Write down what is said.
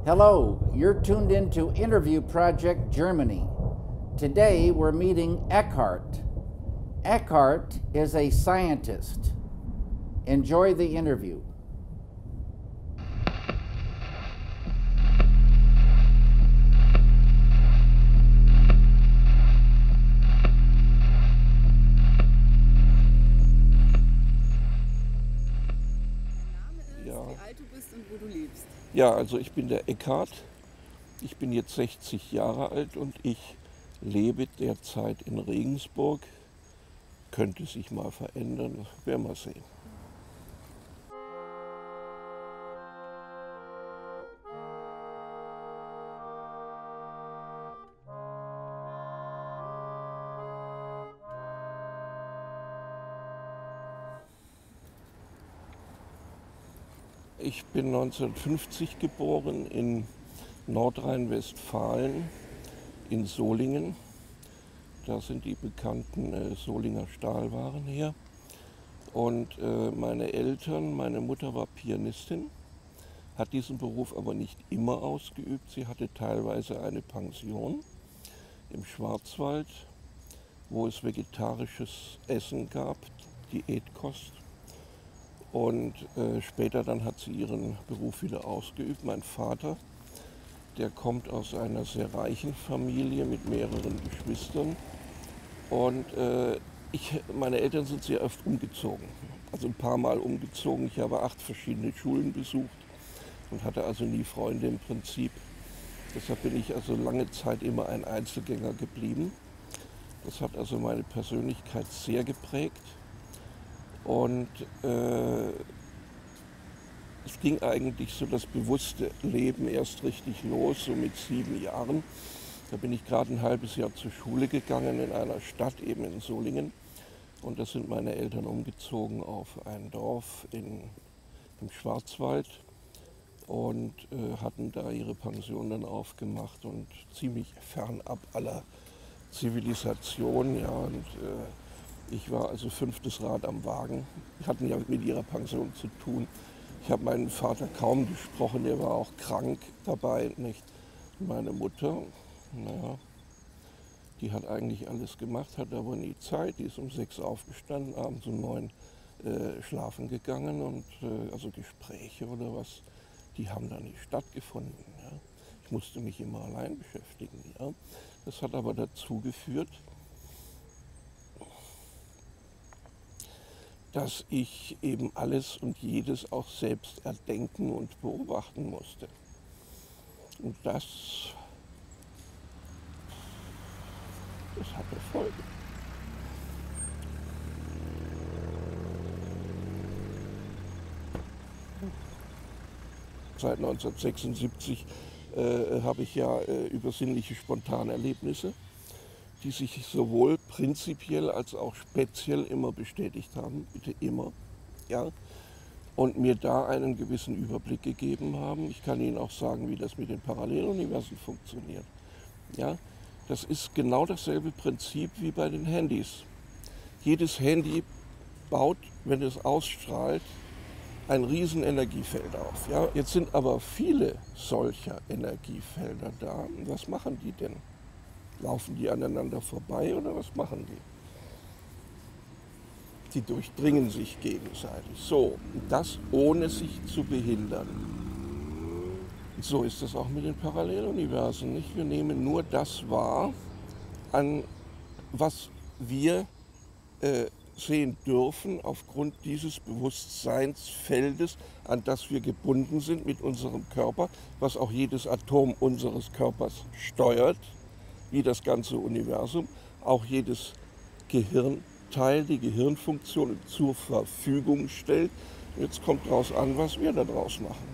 Hello, you're tuned into Interview Project Germany. Today we're meeting Eckhart. Eckhart is a scientist. Enjoy the interview. Wie alt du bist und wo du lebst. Ja, also ich bin der Eckhart. Ich bin jetzt 60 Jahre alt und ich lebe derzeit in Regensburg. Könnte sich mal verändern, werden wir sehen. Ich bin 1950 geboren in Nordrhein-Westfalen, in Solingen. Da sind die bekannten Solinger Stahlwaren her. Und meine Eltern, meine Mutter war Pianistin, hat diesen Beruf aber nicht immer ausgeübt. Sie hatte teilweise eine Pension im Schwarzwald, wo es vegetarisches Essen gab, Diätkost. Und später dann hat sie ihren Beruf wieder ausgeübt. Mein Vater, der kommt aus einer sehr reichen Familie mit mehreren Geschwistern. Und meine Eltern sind sehr oft umgezogen, also ein paar Mal umgezogen. Ich habe 8 verschiedene Schulen besucht und hatte also nie Freunde im Prinzip. Deshalb bin ich also lange Zeit immer ein Einzelgänger geblieben. Das hat also meine Persönlichkeit sehr geprägt. Und es ging eigentlich so das bewusste Leben erst richtig los, so mit 7 Jahren. Da bin ich gerade ein halbes Jahr zur Schule gegangen in einer Stadt, eben in Solingen. Und da sind meine Eltern umgezogen auf ein Dorf im Schwarzwald und hatten da ihre Pension dann aufgemacht und ziemlich fernab aller Zivilisation. Ja, und ich war also 5. Rad am Wagen. Die hatten ja mit ihrer Pension zu tun. Ich habe meinen Vater kaum gesprochen, der war auch krank dabei, nicht? Meine Mutter, naja, die hat eigentlich alles gemacht, hat aber nie Zeit. Die ist um 6 aufgestanden, abends um 9 schlafen gegangen und also Gespräche oder was, die haben da nicht stattgefunden. Ja? Ich musste mich immer allein beschäftigen. Ja? Das hat aber dazu geführt, dass ich eben alles und jedes auch selbst erdenken und beobachten musste. Und das hatte Folgen. Seit 1976 habe ich ja übersinnliche Spontanerlebnisse, die sich sowohl prinzipiell als auch speziell immer bestätigt haben, bitte immer, ja, und mir da einen gewissen Überblick gegeben haben. Ich kann Ihnen auch sagen, wie das mit den Paralleluniversen funktioniert. Ja, das ist genau dasselbe Prinzip wie bei den Handys. Jedes Handy baut, wenn es ausstrahlt, ein riesen Energiefeld auf. Ja? Jetzt sind aber viele solcher Energiefelder da. Was machen die denn? Laufen die aneinander vorbei oder was machen die? Die durchdringen sich gegenseitig. So, das ohne sich zu behindern. So ist das auch mit den Paralleluniversen. Nicht? Wir nehmen nur das wahr, an was wir sehen dürfen aufgrund dieses Bewusstseinsfeldes, an das wir gebunden sind mit unserem Körper, was auch jedes Atom unseres Körpers steuert, wie das ganze Universum, auch jedes Gehirnteil, die Gehirnfunktion zur Verfügung stellt. Jetzt kommt daraus an, was wir daraus machen.